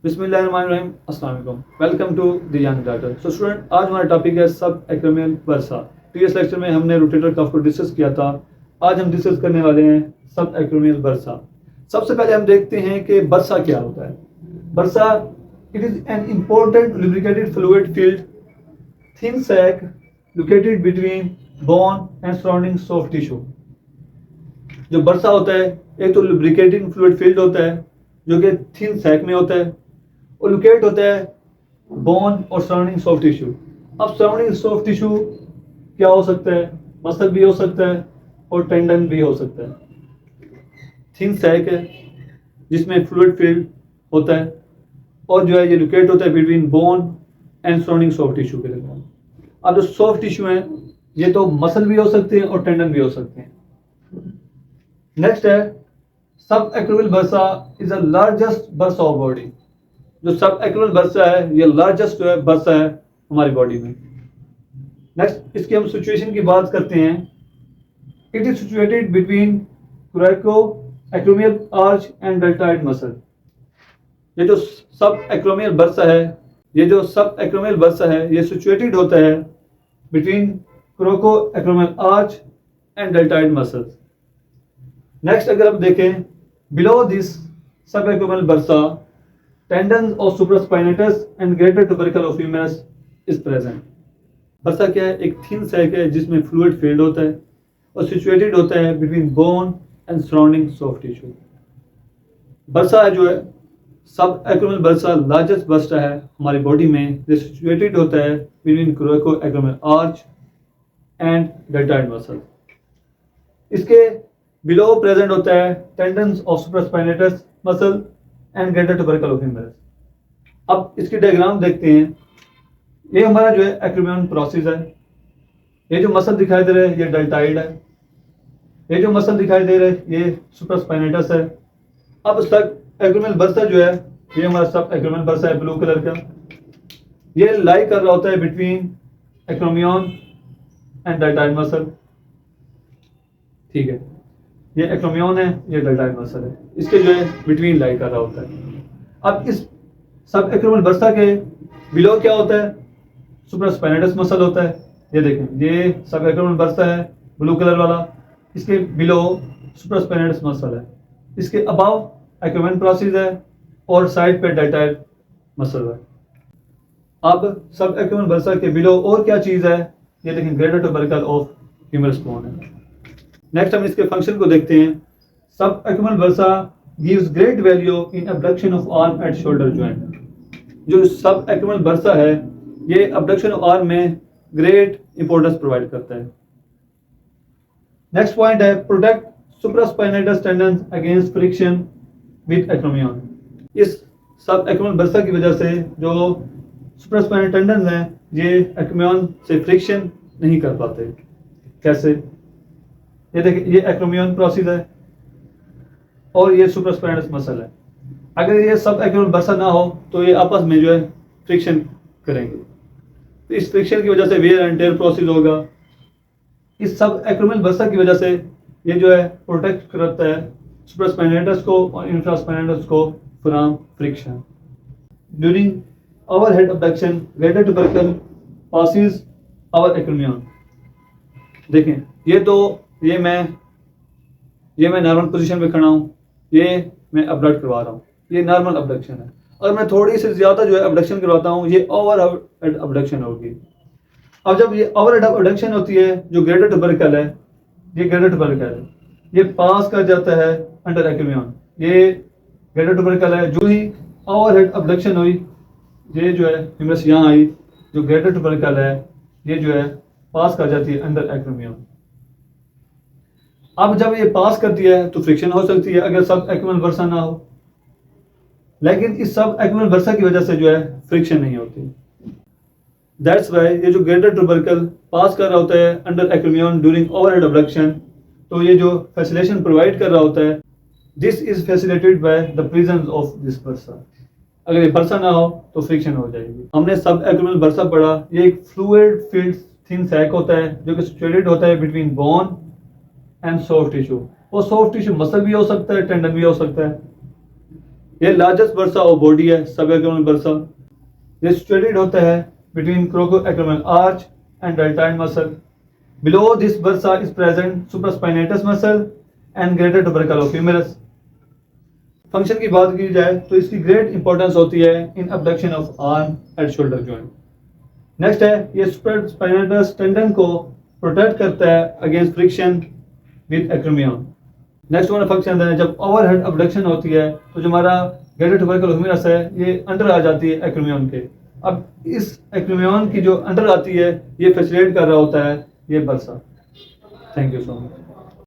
बिस्मिल्लाहिर्रहमानिर्रहीम, अस्सलाम वालेकुम। Welcome to the young doctor. So student, आज हमारा टॉपिक है सब एक्रोमियल बरसा। प्रीवियस लेक्चर में हमने रोटेटर कफ को डिस्कस किया था। आज हम डिस्कस करने वाले हैं सब एक्रोमियल बरसा। सबसे पहले हम देखते हैं कि बरसा क्या होता है। Bursa, it is an important lubricated fluid filled thin sac located between bone and surrounding soft tissue. जो बरसा होता है, एक तो लुब्रिकेटिंग फ्लूइड फील्ड होता है जो कि थिन सैक में होता है और लोकेट होता है बोन और सराउंडिंग सॉफ्ट टिश्यू। अब सराउंडिंग सॉफ्ट टिश्यू क्या हो सकता है? मसल भी हो सकता है और टेंडन भी हो सकता है। थिन सैक है जिसमें फ्लूइड फील्ड होता है और जो है ये लोकेट होता है between bone and surrounding soft tissue के दरमियान। अब जो सॉफ्ट टिश्यू है ये तो मसल भी हो सकते हैं और टेंडन भी हो सकते हैं। नेक्स्ट है सब एक्रोमियल बरसा इज द लार्जेस्ट बरसा ऑफ बॉडी। जो सब एक्रोमियल बरसा है ये लार्जेस्ट जो है बरसा है हमारी बॉडी में। नेक्स्ट, इसकी हम सिचुएशन की बात करते हैं। It is situated between coracoacromial arch and deltoid muscle. ये जो सब एक्रोमियल बरसा है ये सिचुएटेड होता है between coracoacromial arch and deltoid muscles. Next, अगर हम देखें, below this subacromial bursa tendons of supraspinatus and greater tubercle of humerus is present. Bursa क्या है? एक थिन सैक है जिसमें फ्लूइड फील्ड होता है और सिचुएटेड होता है between bone and surrounding soft tissue. बरसा जो है सब एक्रोमियल बरसा लार्जेस्ट बरसा है हमारी बॉडी में। जो सिचुएटेड होता है between coracoacromial arch and deltoid muscle. इसके बिलो प्रेजेंट होता है tendons of supraspinatus muscle and greater tubercle of humerus. अब इसकी डायग्राम देखते हैं। ये हमारा जो है एक्रोमियन प्रोसेस है। ये जो मसल दिखाई दे रहा है ये डेल्टॉइड है। ये जो मसल दिखाई दे रहा है ये सुप्रास्पाइनेटस है। अब उसका एक्रोमियल बरसा जो है ये हमारा सब एक्रोमियल बरसा है ब्लू कलर का। ये लाई कर रहा होता है between acromion and deltoid muscle. ठीक है, ये एक्रोमियन है, ये डेल्टॉइड मसल है, इसके जो है बिटवीन लाई कर रहा होता है। अब इस सब एक्रोमियल बरसा के बिलो क्या होता है? सुप्रास्पाइनेटस मसल होता है। ये देखें, ये सब एक्रोमियल बरसा है ब्लू कलर वाला, इसके बिलो सुप्रास्पाइनेटस मसल है, इसके अबव एक्रोमियन प्रोसेस है और साइड पे डेल्टॉइड मसल है। अब सब एक्रोमियल बरसा के बिलो और क्या चीज है? ये देखें, greater tubercle of humerus bone है। नेक्स्ट हम इसके फंक्शन को देखते हैं। Subacromial bursa gives great value in abduction of arm at shoulder joint. जो सब एक्रोमियल बरसा है ये अबडक्शन ऑफ आर्म में ग्रेट इंपॉर्टेंस प्रोवाइड करता है। नेक्स्ट पॉइंट है protect supraspinatus tendons against friction with acromion. इस subacromial बरसा की वजह से जो सुप्रास्पाइनल टेंडन्स हैं ये एक्रोमियन से फ्रिक्शन नहीं कर पाते। कैसे? ये देखिए, ये एक्रोमियन प्रोसेस है और ये सुप्रास्पाइनस मसल है। अगर ये सब एक्रोमियल बरसा ना हो तो ये आपस में जो है फ्रिक्शन करेंगे, तो इस फ्रिक्शन की वजह से वेयर एंड टेयर प्रोसेस होगा। इस सब एक्रोमियल बरसा की वजह से ये जो है प्रोटेक्ट करता है सुप्रास्पाइनेटस को और इंफ्रास्पाइनेटस को from friction. During overhead abduction greater tubercle passes over acromion. देखें, ये मैं नॉर्मल पोजीशन में खड़ा हूँ, ये मैं अबडक्ट करवा रहा हूँ, ये नॉर्मल अबडक्शन है। अगर मैं थोड़ी सी ज्यादा जो है अबडक्शन करवाता हूँ ये ओवर हेड अबडक्शन होगी। अब जब ये ओवर हेड अबडक्शन होती है, जो ग्रेटर ट्यूबरकल है, ये ग्रेटर ट्यूबरकल है, ये पास कर जाता है अंडर एक्रोमियन। ये ग्रेटर ट्यूबरकल है, जो ही ओवर हेड अबडक्शन हुई ये जो है ह्यूमरस यहाँ आई, जो ग्रेटर ट्यूबरकल है ये जो है पास कर जाती है अंडर एक्रोमियन। अब जब ये पास करती है तो फ्रिक्शन हो सकती है अगर सब एक्रोमियल बरसा ना हो, लेकिन इस सब एक्रोमियल बरसा की वजह से जो है फ्रिक्शन नहीं होती। दैट्स वाई ये जो ग्रेटर ट्यूबरकल पास कर रहा होता है under acromion during overhead abduction, तो ये जो फैसिलेशन प्रोवाइड कर रहा होता है, this is facilitated by the presence of this बरसा। अगर ये बरसा ना हो तो फ्रिक्शन हो जाएगी। हमने सब एक्रोमियल बरसा पढ़ा। ये एक फ्लूइड फील्ड थिन सैक होता है जो कि सिचुएटेड होता है between bone and soft tissue. वो सॉफ्ट टिश्यू मसल भी हो सकता है, टेंडन भी हो सकता है। ये लार्जेस्ट बर्सा ऑफ बॉडी है सब एक्रोमियल बर्सा। ये सिचुएटेड होता है between coracoacromial arch and deltoid muscle. Below this bursa is present supraspinatus muscle and greater tubercle of humerus. Function की बात की जाए तो इसकी ग्रेट इंपॉर्टेंस होती है in abduction of arm and shoulder joint. Next है ये सुप्रास्पाइनेटस टेंडन को प्रोटेक्ट करता है against friction with acromion. Next वाला फंक्शन है जब ओवरहेड अबडक्शन होती है तो जो हमारा ग्रेटर टुबरकल ह्यूमेरस है ये अंडर आ जाती है एक्रोमियन के। अब इस एक्रोमियन की जो अंडर आती है ये फैसिलिटेट कर रहा होता है ये bursa. Thank you so much.